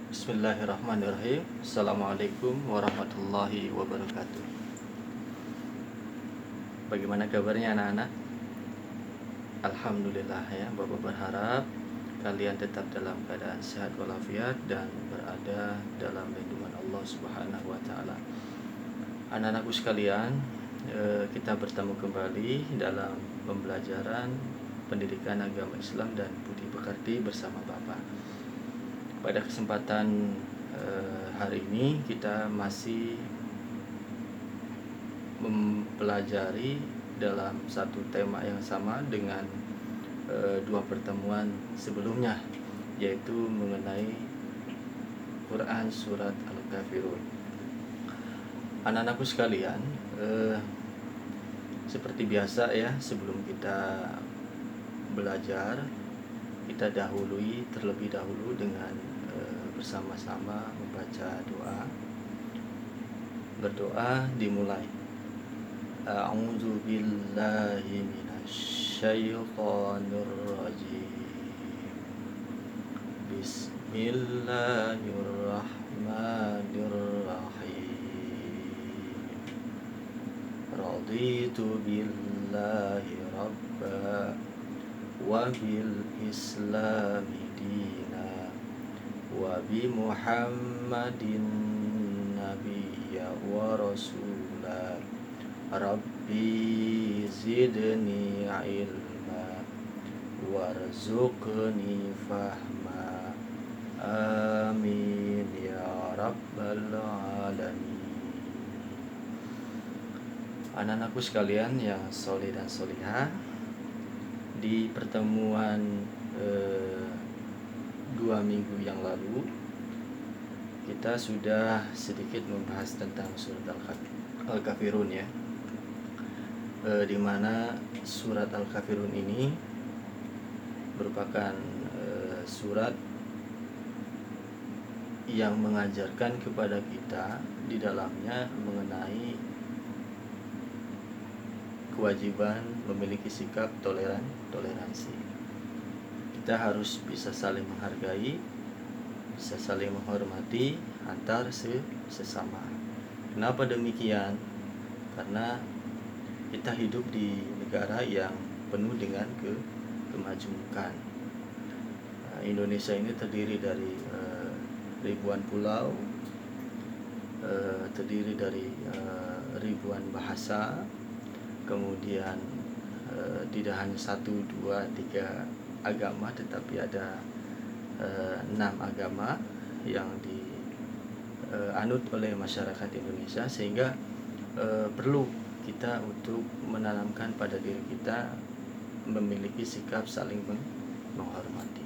Bismillahirrahmanirrahim. Assalamualaikum warahmatullahi wabarakatuh. Bagaimana kabarnya anak-anak? Alhamdulillah ya, Bapak berharap kalian tetap dalam keadaan sehat walafiat dan berada dalam lindungan Allah Subhanahu wa taala. Anak-anakku sekalian, kita bertemu kembali dalam pembelajaran pendidikan agama Islam dan budi pekerti bersama Bapak. Pada kesempatan hari ini kita masih mempelajari dalam satu tema yang sama dengan dua pertemuan sebelumnya, yaitu mengenai Quran surat Al-Kafirun. Anak-anakku sekalian, seperti biasa ya, sebelum kita belajar, kita dahului terlebih dahulu dengan bersama-sama membaca doa. Berdoa dimulai. A'udzu billahi minasyaitonir rajim. Bismillahirrahmanirrahim. Raditu billahi rabba wa bil islami dina wa bi muhammadin nabiyya wa rasula rabbi zidni ilma warzuqni fahma amin ya rabbal alamin. Anak-anakku sekalian yang soleh dan solihah, di pertemuan 2 minggu yang lalu kita sudah sedikit membahas tentang surat Al-Kafirun ya, di mana surat Al-Kafirun ini merupakan surat yang mengajarkan kepada kita di dalamnya mengenai kewajiban memiliki sikap toleransi. Kita harus bisa saling menghargai, bisa saling menghormati antar sesama. Kenapa demikian? Karena kita hidup di negara yang penuh dengan kemajukan. Indonesia ini terdiri dari ribuan pulau, terdiri dari ribuan bahasa. Kemudian tidak hanya 1, 2, 3 agama, tetapi ada 6 agama yang dianut oleh masyarakat Indonesia, sehingga perlu kita untuk menanamkan pada diri kita memiliki sikap saling menghormati.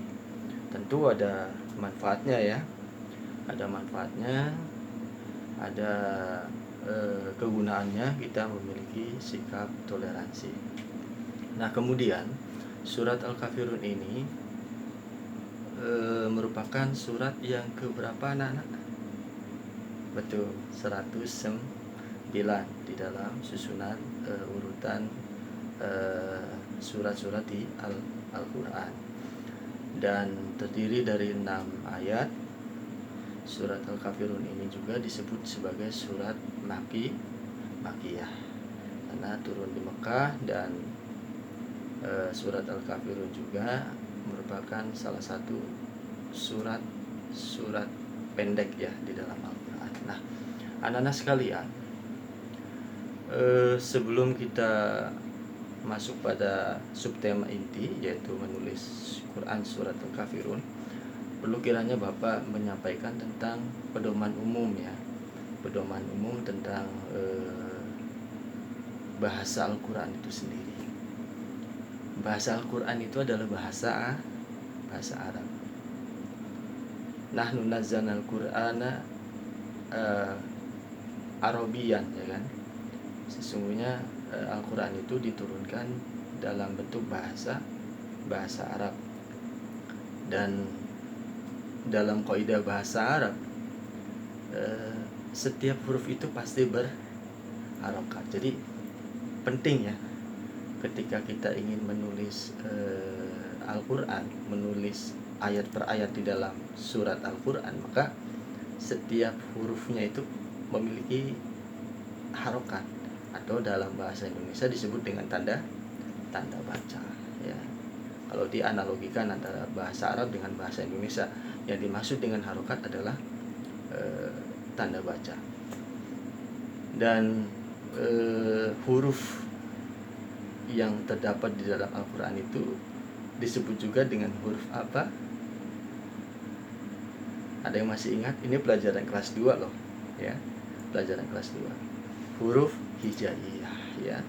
Tentu ada manfaatnya ya, ada kegunaannya kita memiliki sikap toleransi. Nah, kemudian surat Al-Kafirun ini merupakan surat yang keberapa anak-anak? Betul, 109 di dalam susunan urutan surat-surat di Al-Quran, dan terdiri dari 6 ayat. Surat Al-Kafirun ini juga disebut sebagai surat Makiyah karena turun di Mekah, dan surat Al-Kafirun juga merupakan salah satu surat pendek ya di dalam Al-Quran. Nah, anak-anak sekalian, sebelum kita masuk pada subtema inti, yaitu menulis Quran surat Al-Kafirun, perlu kiranya Bapak menyampaikan tentang pedoman umum ya, pedoman umum tentang bahasa Al-Quran itu sendiri. Bahasa Al-Quran itu adalah bahasa Arab. Nahnu nazzalna al-Qur'ana Arabiyan, ya kan? Sesungguhnya Al-Quran itu diturunkan dalam bentuk bahasa Arab, dan dalam kaidah bahasa Arab setiap huruf itu pasti berharokat. Jadi penting ya, ketika kita ingin menulis Al-Quran, menulis ayat per ayat di dalam surat Al-Quran, maka setiap hurufnya itu memiliki harokat, atau dalam bahasa Indonesia disebut dengan tanda baca ya. Kalau dianalogikan antara bahasa Arab dengan bahasa Indonesia, yang dimaksud dengan harokat adalah tanda baca. Dan huruf yang terdapat di dalam Al-Quran itu disebut juga dengan huruf apa? Ada yang masih ingat? Ini pelajaran kelas 2 loh ya, pelajaran kelas 2, huruf hijaiyah ya.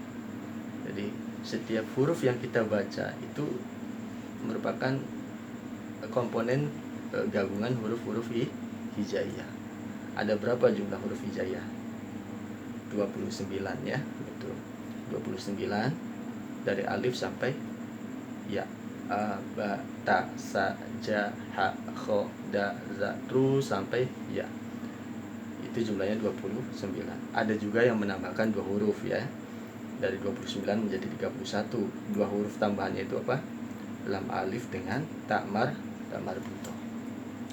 Jadi setiap huruf yang kita baca itu merupakan komponen gabungan huruf-huruf hijaiyah. Ada berapa jumlah huruf hijaiyah? 29 ya, betul. 29 dari alif sampai ya. A, ba, ta, sa, ja, ha, kho, da, za, terus sampai ya. Itu jumlahnya 29. Ada juga yang menambahkan 2 huruf ya. Dari 29 menjadi 31. 2 huruf tambahannya itu apa? Lam alif dengan ta marbutoh.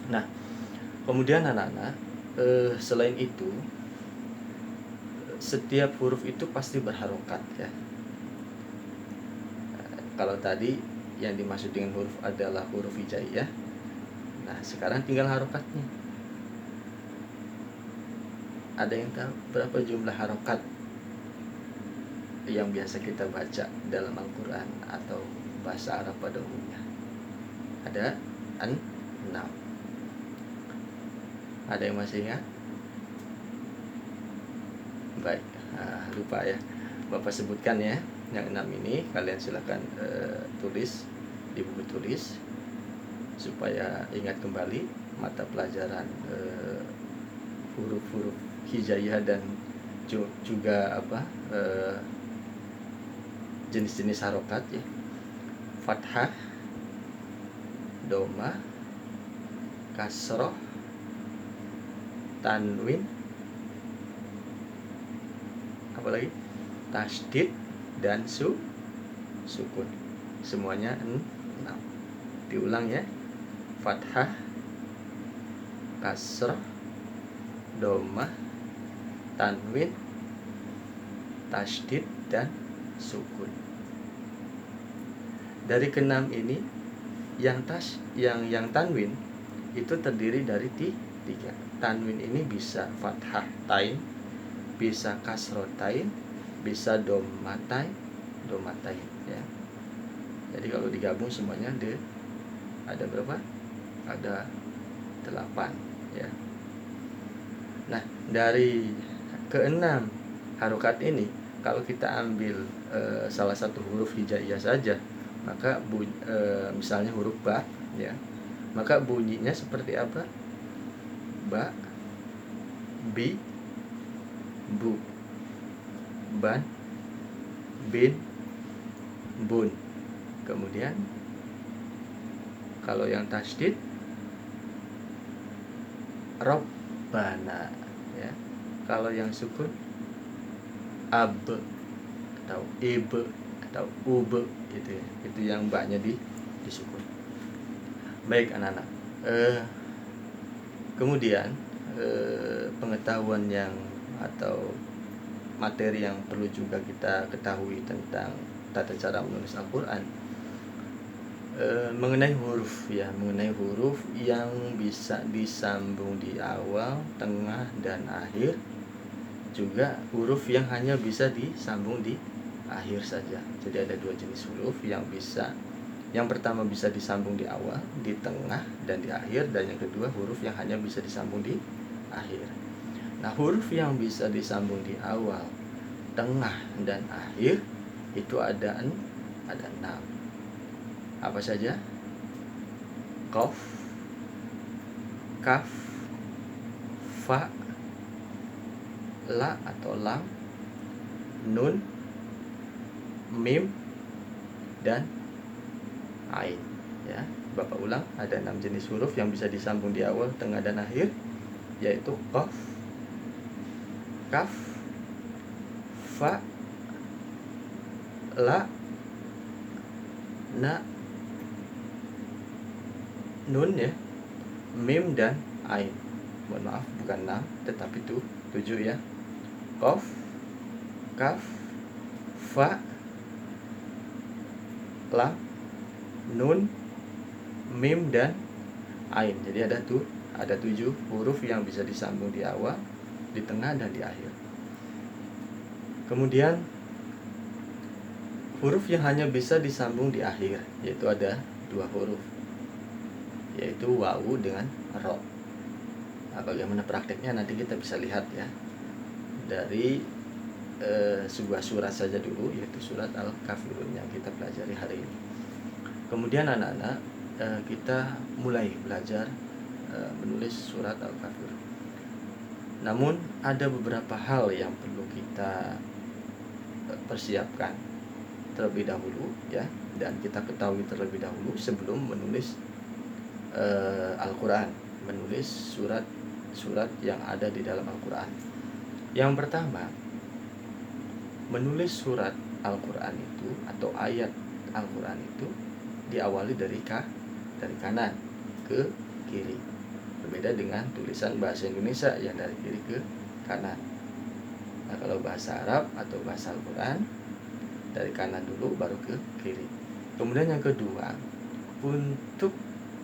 Nah, kemudian anak-anak, selain itu setiap huruf itu pasti berharokat ya. Kalau tadi yang dimaksud dengan huruf adalah huruf hijaiyah, nah sekarang tinggal harokatnya. Ada yang tahu berapa jumlah harokat yang biasa kita baca dalam Al-Quran atau bahasa Arab pada umumnya? Ada 6. Ada yang masih ingat? Baik, lupa ya, Bapak sebutkan ya. Yang 6 ini kalian silakan tulis di buku tulis supaya ingat kembali mata pelajaran huruf-huruf hijaiyah dan juga jenis-jenis harokat ya. Fathah, doma, kasroh, tanwin, apalagi tasdid dan sukun. Semuanya 6. Diulang ya. Fathah, kasrah, domah, tanwin, tasdid dan sukun. Dari ke-6 ini yang tanwin itu terdiri dari 3. Tanwin ini bisa fathah tain, bisa kasrotain, bisa domatain ya. Jadi kalau digabung semuanya ada berapa? Ada 8 ya. Nah, dari ke-6 harokat ini, kalau kita ambil salah satu huruf hijaiyah saja, maka misalnya huruf ba ya, maka bunyinya seperti apa? Ba, bi, bu, ban, bin, bun. Kemudian kalau yang tasdid robbana ya. Kalau yang sukun ab atau ibe atau ube gitu ya. Itu yang mbaknya disukun. Baik anak-anak. Kemudian pengetahuan yang atau materi yang perlu juga kita ketahui tentang tata cara menulis Al-Quran mengenai huruf ya, mengenai huruf yang bisa disambung di awal, tengah, dan akhir. Juga huruf yang hanya bisa disambung di akhir saja. Jadi ada 2 jenis huruf yang bisa. Yang pertama bisa disambung di awal, di tengah, dan di akhir. Dan yang kedua huruf yang hanya bisa disambung di akhir. Nah, huruf yang bisa disambung di awal, tengah, dan akhir itu ada 6. Apa saja? Qaf, kaf, fa, la atau lam, nun, mim, dan ain ya. Bapak ulang, ada 6 jenis huruf yang bisa disambung di awal, tengah, dan akhir, yaitu qaf, kaf, fa, la, na, nun ya, mim dan ain. Mohon maaf, bukan 6 tetapi 7 ya. Qaf, kaf, fa, lam, nun, mim dan ain. Jadi ada 7 huruf yang bisa disambung di awal, di tengah dan di akhir. Kemudian huruf yang hanya bisa disambung di akhir, yaitu ada 2 huruf, yaitu wawu dengan ro. Nah, bagaimana prakteknya nanti kita bisa lihat ya dari sebuah surat saja dulu, yaitu surat Al-Kafirun yang kita pelajari hari ini. Kemudian anak-anak kita mulai belajar menulis surat Al-Kafirun. Namun ada beberapa hal yang perlu kita persiapkan terlebih dahulu ya, dan kita ketahui terlebih dahulu sebelum menulis Al-Quran, menulis surat yang ada di dalam Al-Quran. Yang pertama, menulis surat Al-Quran itu atau ayat Al-Quran itu diawali dari kanan ke kiri. Berbeda dengan tulisan bahasa Indonesia yang dari kiri ke kanan. Nah, kalau bahasa Arab atau bahasa Al-Quran dari kanan dulu baru ke kiri. Kemudian yang kedua, untuk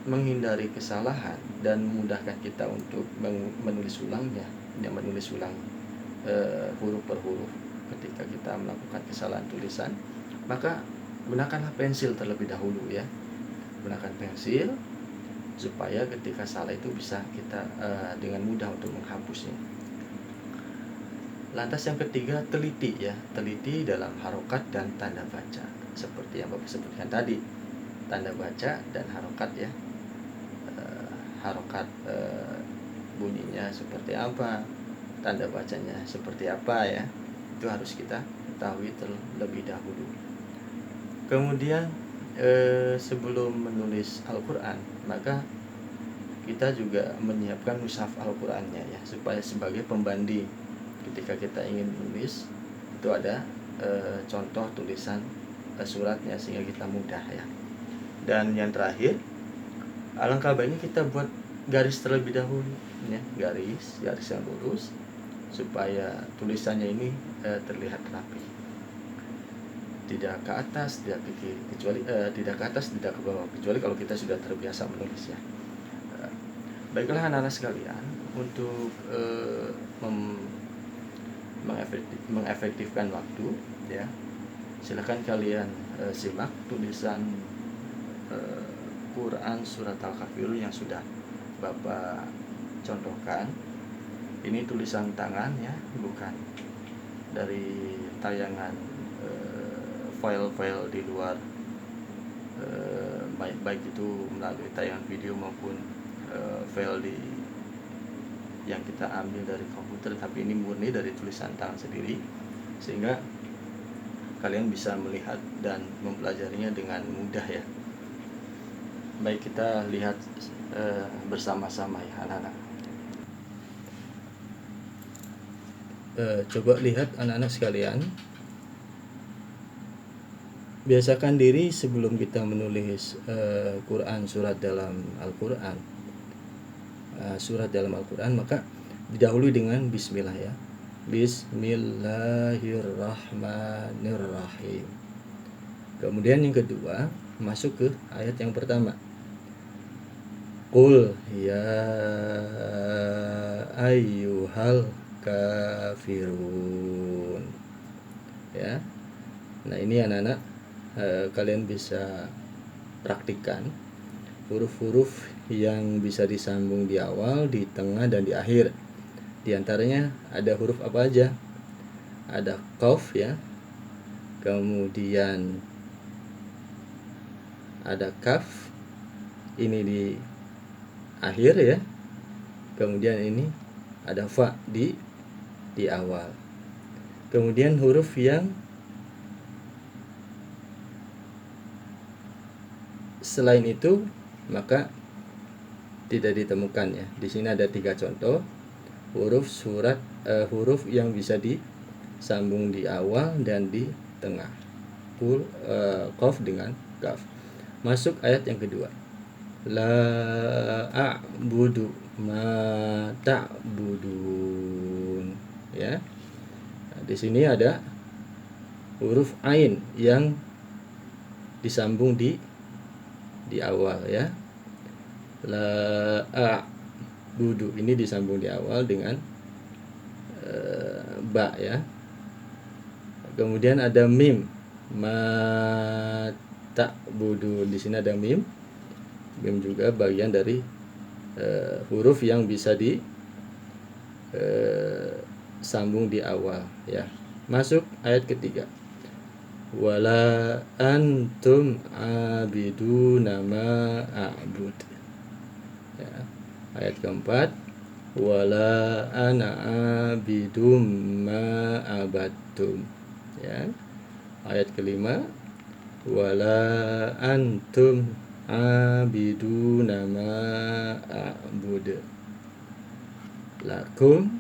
menghindari kesalahan dan memudahkan kita untuk menulis ulangnya, menulis ulang huruf per huruf ketika kita melakukan kesalahan tulisan, maka gunakanlah pensil terlebih dahulu ya. Gunakan pensil supaya ketika salah itu bisa kita dengan mudah untuk menghapusnya. Lantas yang ketiga, teliti ya, teliti dalam harokat dan tanda baca, seperti yang Bapak sebutkan tadi, tanda baca dan harokat ya. Harokat bunyinya seperti apa, tanda bacanya seperti apa ya, itu harus kita ketahui terlebih dahulu. Kemudian sebelum menulis Al-Quran, maka kita juga menyiapkan mushaf Al-Qurannya ya, supaya sebagai pembanding ketika kita ingin menulis itu ada contoh tulisan suratnya sehingga kita mudah ya. Dan yang terakhir, alangkah baiknya kita buat garis terlebih dahulu ya, garis yang lurus supaya tulisannya ini terlihat rapi, tidak ke atas, tidak ke kiri, kecuali tidak ke atas, tidak ke bawah, kecuali kalau kita sudah terbiasa menulis ya. Baiklah anak-anak sekalian, untuk mengefektifkan waktu ya, silakan kalian simak tulisan Quran surat Al-Kafirun yang sudah Bapak contohkan. Ini tulisan tangan ya, bukan dari tayangan file-file di luar, baik itu melalui tayangan video maupun file yang kita ambil dari komputer, tapi ini murni dari tulisan tangan sendiri, sehingga kalian bisa melihat dan mempelajarinya dengan mudah ya. Baik, kita lihat bersama-sama ya anak-anak. Coba lihat anak-anak sekalian, biasakan diri sebelum kita menulis Quran, surat dalam Al-Quran, maka didahului dengan bismillah ya. Bismillahirrahmanirrahim. Kemudian yang kedua, masuk ke ayat yang pertama. Qul ya ayyuhal kafirun ya. Nah, ini anak-anak kalian bisa praktikkan huruf-huruf yang bisa disambung di awal, di tengah dan di akhir. Di antaranya ada huruf apa aja? Ada qaf ya, kemudian ada kaf, ini di akhir ya, kemudian ini ada fa di awal. Kemudian huruf yang selain itu maka tidak ditemukan ya. Di sini ada 3 contoh huruf huruf yang bisa disambung di awal dan di tengah. Qaf dengan kaf. Masuk ayat yang kedua. la a'budu ma ta'budun, ya. Nah, di sini ada huruf ain yang disambung di awal, ya. La a'budu ini disambung di awal dengan ba, ya. Kemudian ada mim, ma ta'budun. Di sini ada mim. Mim juga bagian dari huruf yang bisa sambung di awal, ya. Masuk ayat ketiga. Wala antum abiduna ma a'bud. Ya. Ayat keempat. Wala ana abidum ma abattum. Ya. Ayat kelima. Wala antum abiduna ma a'bud. Lakum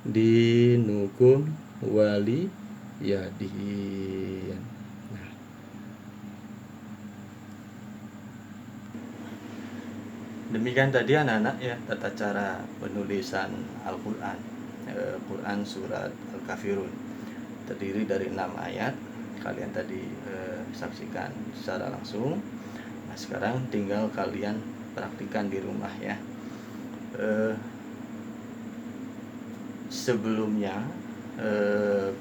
dinukum wali yadin. Nah, demikian tadi anak-anak, ya, tata cara penulisan Al-Quran. Quran surat Al-Kafirun terdiri dari 6 ayat. Kalian tadi saksikan secara langsung. Nah, sekarang tinggal kalian praktikkan di rumah, ya. Sebelumnya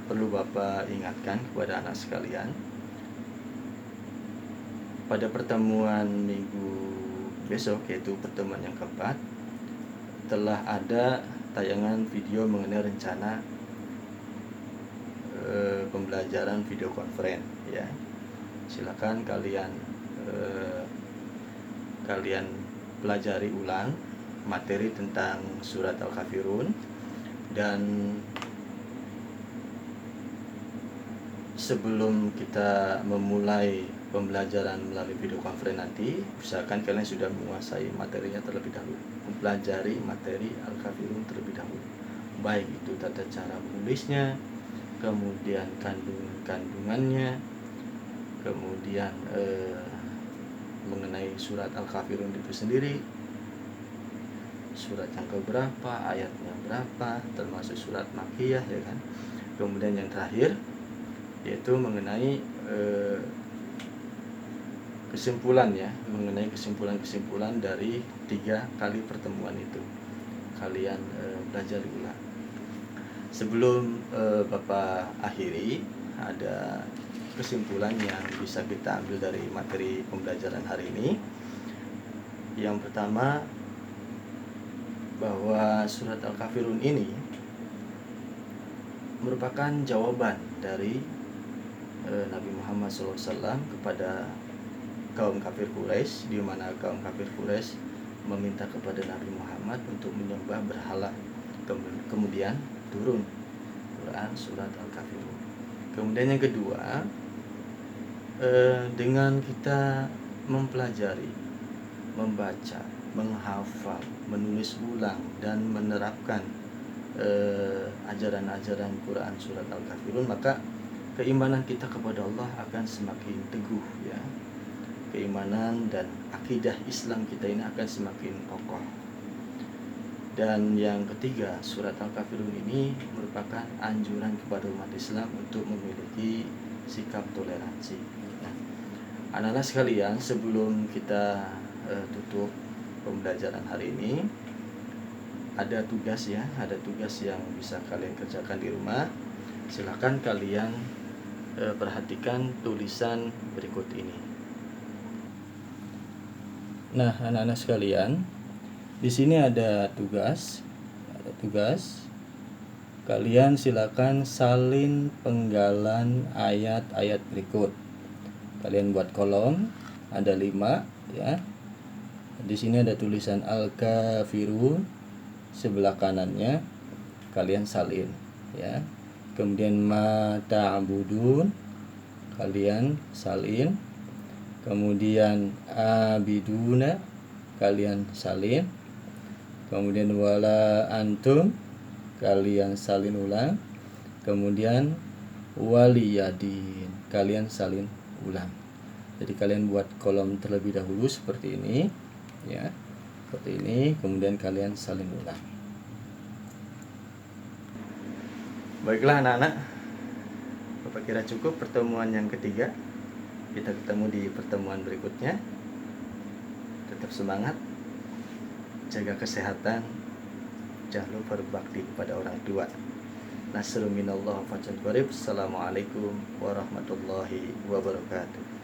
perlu Bapak ingatkan kepada anak sekalian, pada pertemuan minggu besok, yaitu pertemuan yang keempat, telah ada tayangan video mengenai rencana pembelajaran video conference, ya. Silakan kalian pelajari ulang materi tentang surat Al-Kafirun. Dan sebelum kita memulai pembelajaran melalui video conference nanti, usahakan kalian sudah menguasai materinya terlebih dahulu, mempelajari materi Al-Kafirun terlebih dahulu, baik itu tata cara menulisnya, kemudian kandungannya, kemudian mengenai surat Al-Kafirun itu sendiri, surat yang keberapa, ayatnya berapa, termasuk surat Makkiyah, ya kan. Kemudian yang terakhir yaitu mengenai kesimpulan, ya, mengenai kesimpulan dari 3 kali pertemuan itu. Kalian belajar ulang. Sebelum Bapak akhiri, ada kesimpulan yang bisa kita ambil dari materi pembelajaran hari ini. Yang pertama, bahwa surat Al-Kafirun ini merupakan jawaban dari Nabi Muhammad SAW kepada kaum kafir Quraisy, di mana kaum kafir Quraisy meminta kepada Nabi Muhammad untuk menyembah berhala. Kemudian turun Quran surat Al-Kafirun. Kemudian yang kedua, dengan kita mempelajari, membaca, menghafal, menulis ulang, dan menerapkan ajaran-ajaran Quran surat Al-Kafirun, maka keimanan kita kepada Allah akan semakin teguh, ya. Keimanan dan akidah Islam kita ini akan semakin kokoh. Dan yang ketiga, surat Al-Kafirun ini merupakan anjuran kepada umat Islam untuk memiliki sikap toleransi. Nah, anak-anak sekalian, sebelum kita tutup pembelajaran hari ini, ada tugas, ya, ada tugas yang bisa kalian kerjakan di rumah. Silakan kalian perhatikan tulisan berikut ini. Nah, anak-anak sekalian, di sini ada tugas. Kalian silakan salin penggalan ayat-ayat berikut. Kalian buat kolom, ada 5, ya. Di sini ada tulisan Al-Kafirun, sebelah kanannya kalian salin, ya. Kemudian ma ta'budun kalian salin. Kemudian abiduna kalian salin. Kemudian wala antum kalian salin ulang. Kemudian waliyadin kalian salin ulang. Jadi kalian buat kolom terlebih dahulu seperti ini. ya, seperti ini. Kemudian kalian saling ulang. Baiklah anak-anak, Bapak kira cukup pertemuan yang ketiga. Kita ketemu di pertemuan berikutnya. Tetap semangat, jaga kesehatan, jangan lupa berbakti kepada orang tua. Nasrun minallah wa fathun qarib. Assalamualaikum warahmatullahi wabarakatuh.